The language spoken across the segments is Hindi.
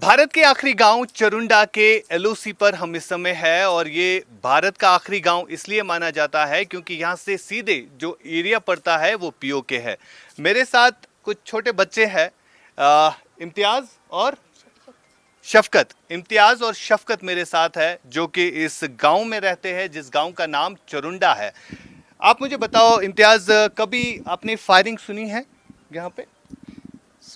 भारत के आखिरी गांव चरुंडा के एलओसी पर हम इस समय है और ये भारत का आखिरी गांव इसलिए माना जाता है क्योंकि यहाँ से सीधे जो एरिया पड़ता है वो पीओके है। मेरे साथ कुछ छोटे बच्चे हैं, इम्तियाज और शफकत। इम्तियाज और शफकत मेरे साथ है जो कि इस गांव में रहते हैं जिस गांव का नाम चरुंडा है। आप मुझे बताओ इम्तियाज, कभी आपने फायरिंग सुनी है यहाँ पे?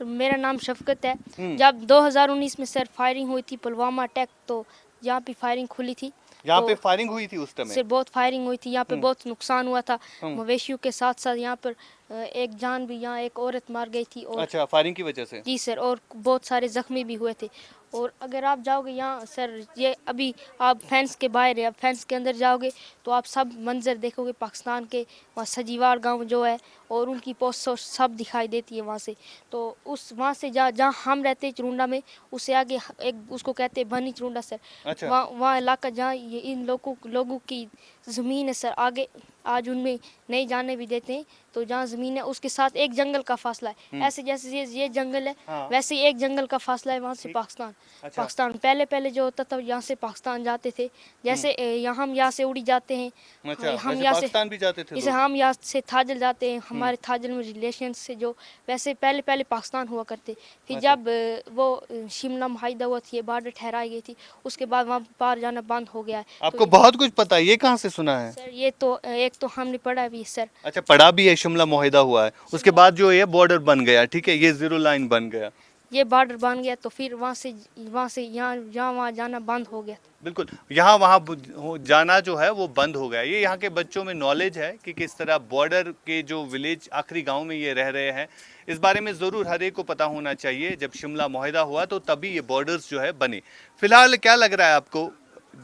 मेरा नाम शफकत है। जब 2019 में सर फायरिंग हुई थी पुलवामा अटैक, तो यहाँ पे फायरिंग खुली थी। यहाँ पे फायरिंग हुई थी उस समय? सर बहुत फायरिंग हुई थी, यहाँ पे बहुत नुकसान हुआ था मवेशियों के साथ साथ। यहाँ पर एक जान भी, यहाँ एक औरत मार गई थी। और अच्छा, फायरिंग की वजह से? जी सर, और बहुत सारे जख्मी भी हुए थे। और अगर आप जाओगे यहाँ सर, ये अभी आप फेंस के बाहर है, आप फेंस के अंदर जाओगे तो आप सब मंजर देखोगे पाकिस्तान के। वहाँ सजीवार गांव जो है और उनकी पोस्ट सब दिखाई देती है वहाँ से। तो उस वहाँ से जहाँ हम रहते हैं चरुंडा में, उससे आगे एक उसको कहते हैं बनी चरुंडा सर। अच्छा। वहाँ इलाका जहाँ ये इन लोगों की ज़मीन है सर, आगे आज उनमें नहीं जाने भी देते हैं। तो जहाँ ज़मीन है उसके साथ एक जंगल का फासला है। ऐसे जैसे ये जंगल है, हाँ। वैसे ही एक जंगल का फासला है वहाँ से पाकिस्तान। अच्छा। पाकिस्तान पहले जो होता था यहाँ से पाकिस्तान जाते थे, जैसे हम यहाँ से उड़ी जाते हैं। अच्छा, हम यहाँ से पाकिस्तान भी जाते थे जैसे लोग? हम यहाँ से थाजल जाते हैं, हमारे थाजल में रिलेशन से जो वैसे पहले पाकिस्तान हुआ करते। फिर अच्छा। जब वो शिमला मुआहिदा हुआ थी, ये बॉर्डर ठहराई गई थी, उसके बाद वहाँ पार जाना बंद हो गया है। आपको बहुत कुछ पता है, ये कहाँ से सुना है? सर ये तो एक तो हमने पढ़ा भी है सर। अच्छा, पढ़ा भी है, शिमला मुआहिदा हुआ है, उसके बाद जो ये बॉर्डर बन गया, ठीक है, ये जीरो लाइन बन गया, ये बॉर्डर बन गया, तो फिर वहाँ से यहाँ वहाँ जाना बंद हो गया। बिल्कुल। यहाँ वहाँ जाना जो है वो बंद हो गया। ये यहाँ के बच्चों में नॉलेज है कि किस तरह बॉर्डर के जो विलेज आखिरी गांव में ये रह रहे हैं, इस बारे में ज़रूर हर एक को पता होना चाहिए। जब शिमला मुआहिदा हुआ तो तभी ये बॉर्डर्स जो है बने। फिलहाल क्या लग रहा है आपको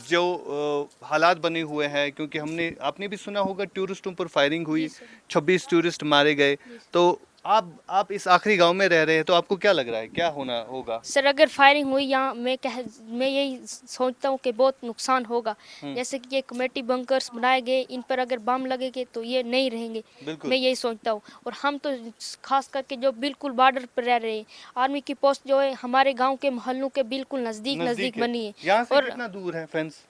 जो हालात बने हुए हैं? क्योंकि आपने भी सुना होगा टूरिस्टों पर फायरिंग हुई, 26 टूरिस्ट मारे गए। तो आप इस आखिरी गांव में रह रहे हैं, तो आपको क्या लग रहा है क्या होगा? सर अगर फायरिंग हुई यहाँ, मैं यही सोचता हूँ कि बहुत नुकसान होगा। जैसे कि ये कमेटी बंकर्स बनाए गए, इन पर अगर बम लगेंगे तो ये नहीं रहेंगे। मैं यही सोचता हूँ। और हम तो खास करके जो बिल्कुल बॉर्डर पर रह रहे हैं, आर्मी की पोस्ट जो है हमारे गाँव के मोहल्लों के बिल्कुल नज़दीक बनी है। यहाँ से कितना दूर है फेंस?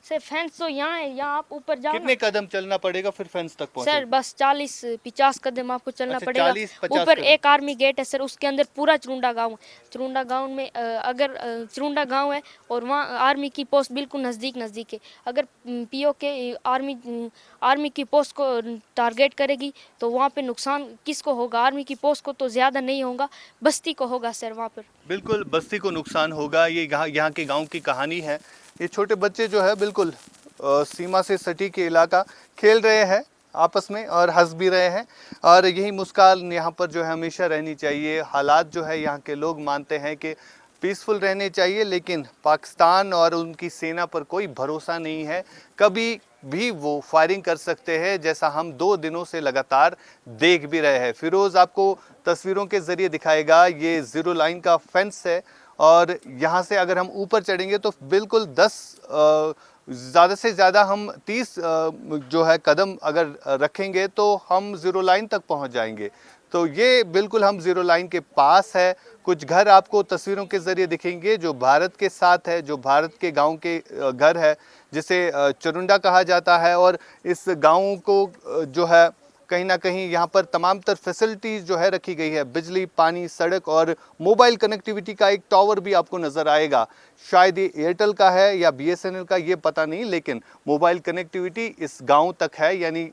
सर फेंस तो यहाँ है, यहाँ आप ऊपर जाओ। कितने कदम चलना पड़ेगा फिर फेंस तक पहुँचे? सर बस 40-50 कदम आपको चलना पड़ेगा। 40-50 ऊपर एक आर्मी गेट है सर, उसके अंदर पूरा चरुंडा गांव में अगर चरुंडा गांव है और वहाँ आर्मी की पोस्ट बिल्कुल नज़दीक है। अगर पीओके आर्मी की पोस्ट को टारगेट करेगी तो वहाँ पे नुकसान किसको होगा? आर्मी की पोस्ट को तो ज़्यादा नहीं होगा, बस्ती को होगा सर वहाँ पर। बिल्कुल, बस्ती को नुकसान होगा। ये यहाँ के गाँव की कहानी है। ये छोटे बच्चे जो है बिल्कुल सीमा से सटी के इलाका खेल रहे हैं आपस में और हंस भी रहे हैं, और यही मुस्कान यहाँ पर जो है हमेशा रहनी चाहिए। हालात जो है यहाँ के लोग मानते हैं कि पीसफुल रहने चाहिए, लेकिन पाकिस्तान और उनकी सेना पर कोई भरोसा नहीं है, कभी भी वो फायरिंग कर सकते हैं, जैसा हम 2 दिनों से लगातार देख भी रहे हैं। फिरोज़ आपको तस्वीरों के ज़रिए दिखाएगा, ये ज़ीरो लाइन का फेंस है और यहाँ से अगर हम ऊपर चढ़ेंगे तो बिल्कुल 10 ज़्यादा से ज़्यादा हम 30 जो है कदम अगर रखेंगे तो हम ज़ीरो लाइन तक पहुँच जाएंगे। तो ये बिल्कुल हम ज़ीरो लाइन के पास है। कुछ घर आपको तस्वीरों के ज़रिए दिखेंगे जो भारत के साथ है, जो भारत के गांव के घर है, जिसे चरुंडा कहा जाता है। और इस गांव को जो है कहीं ना कहीं यहाँ पर तमाम तर फैसिलिटीज़ जो है रखी गई है, बिजली, पानी, सड़क और मोबाइल कनेक्टिविटी का एक टावर भी आपको नज़र आएगा। शायद ये एयरटेल का है या बीएसएनएल का, ये पता नहीं, लेकिन मोबाइल कनेक्टिविटी इस गांव तक है, यानी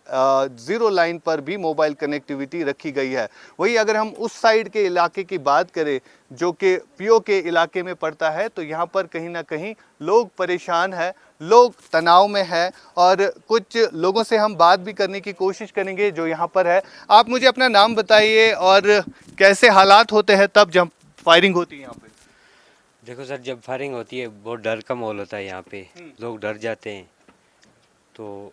ज़ीरो लाइन पर भी मोबाइल कनेक्टिविटी रखी गई है। वही अगर हम उस साइड के इलाके की बात करें जो कि पीओके इलाके में पड़ता है, तो यहाँ पर कहीं ना कहीं लोग परेशान हैं, लोग तनाव में हैं, और कुछ लोगों से हम बात भी करने की कोशिश करेंगे जो यहाँ पर है। आप मुझे अपना नाम बताइए और कैसे हालात होते हैं तब जब फायरिंग होती है यहाँ पे? देखो सर, जब फायरिंग होती है बहुत डर का माहौल होता है यहाँ पे, लोग डर जाते हैं। तो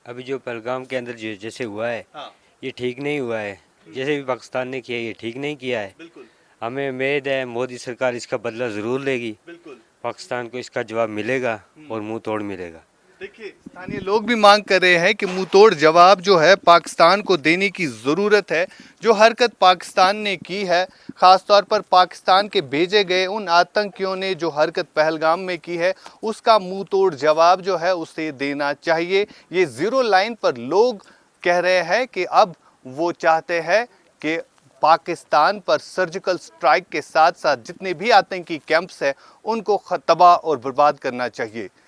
अभी जो पहलगाम के अंदर जैसे हुआ है, हाँ। ये ठीक नहीं हुआ है। जैसे भी पाकिस्तान ने किया, ये ठीक नहीं किया है। बिल्कुल। हमें उम्मीद है मोदी सरकार इसका बदला ज़रूर लेगी। बिल्कुल। पाकिस्तान को इसका जवाब मिलेगा और मुंह तोड़ मिलेगा। देखिए, स्थानीय लोग भी मांग कर रहे हैं कि मुंहतोड़ जवाब जो है पाकिस्तान को देने की ज़रूरत है। जो हरकत पाकिस्तान ने की है, ख़ास तौर पर पाकिस्तान के भेजे गए उन आतंकियों ने जो हरकत पहलगाम में की है, उसका मुंहतोड़ जवाब जो है उसे देना चाहिए। ये ज़ीरो लाइन पर लोग कह रहे हैं कि अब वो चाहते हैं कि पाकिस्तान पर सर्जिकल स्ट्राइक के साथ साथ जितने भी आतंकी कैंप्स हैं उनको तबाह और बर्बाद करना चाहिए।